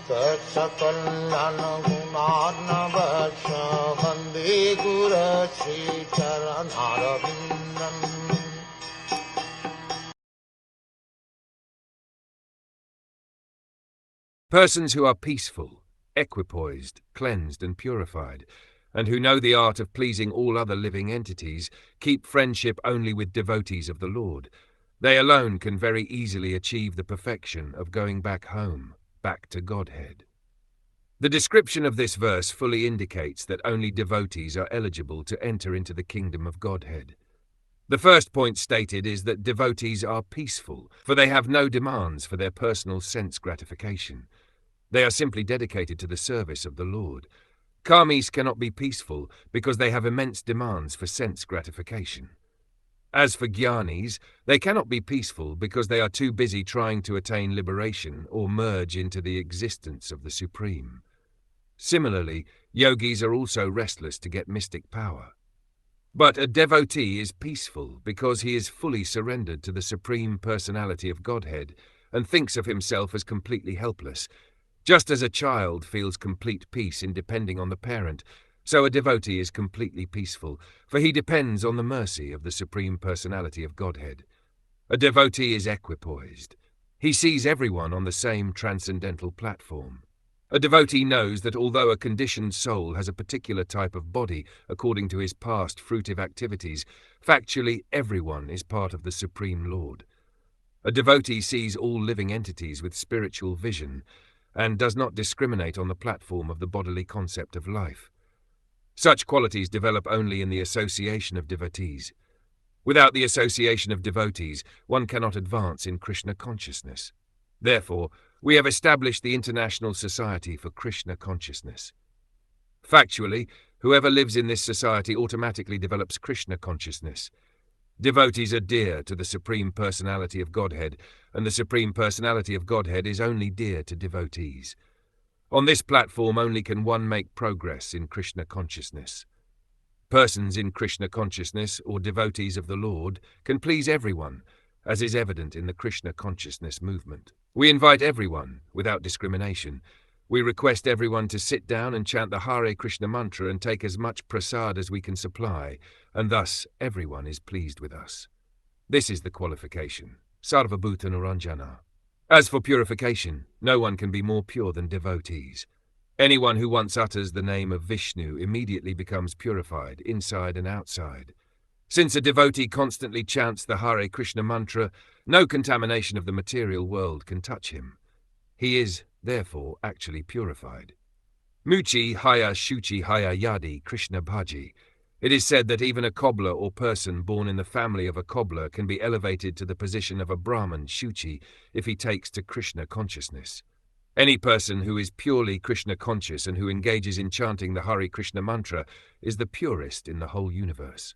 Saksakallan gunarnavasya Vande Guru Sri Charanarabindam. Persons who are peaceful, equipoised, cleansed and purified, and who know the art of pleasing all other living entities, keep friendship only with devotees of the Lord. They alone can very easily achieve the perfection of going back home, back to Godhead. The description of this verse fully indicates that only devotees are eligible to enter into the kingdom of Godhead. The first point stated is that devotees are peaceful, for they have no demands for their personal sense gratification. They are simply dedicated to the service of the Lord. Karmis cannot be peaceful because they have immense demands for sense gratification. As for Jnanis, they cannot be peaceful because they are too busy trying to attain liberation or merge into the existence of the Supreme. Similarly, yogis are also restless to get mystic power. But a devotee is peaceful because he is fully surrendered to the Supreme Personality of Godhead and thinks of himself as completely helpless. Just as a child feels complete peace in depending on the parent, so a devotee is completely peaceful, for he depends on the mercy of the Supreme Personality of Godhead. A devotee is equipoised. He sees everyone on the same transcendental platform. A devotee knows that although a conditioned soul has a particular type of body according to his past fruitive activities, factually everyone is part of the Supreme Lord. A devotee sees all living entities with spiritual vision and does not discriminate on the platform of the bodily concept of life. Such qualities develop only in the association of devotees. Without the association of devotees, one cannot advance in Krishna consciousness. Therefore, we have established the International Society for Krishna Consciousness. Factually, whoever lives in this society automatically develops Krishna consciousness. Devotees are dear to the Supreme Personality of Godhead, and the Supreme Personality of Godhead is only dear to devotees. On this platform only can one make progress in Krishna consciousness. Persons in Krishna consciousness, or devotees of the Lord, can please everyone, as is evident in the Krishna consciousness movement. We invite everyone, without discrimination. We request everyone to sit down and chant the Hare Krishna mantra and take as much prasad as we can supply, and thus everyone is pleased with us. This is the qualification. Sarvabhuta Niranjana. As for purification, no one can be more pure than devotees. Anyone who once utters the name of Vishnu immediately becomes purified, inside and outside. Since a devotee constantly chants the Hare Krishna mantra, no contamination of the material world can touch him. He is, therefore, actually purified. Muchi haya shuchi haya yadi Krishna bhaji. It is said that even a cobbler or person born in the family of a cobbler can be elevated to the position of a Brahman shuchi if he takes to Krishna consciousness. Any person who is purely Krishna conscious and who engages in chanting the Hare Krishna mantra is the purest in the whole universe.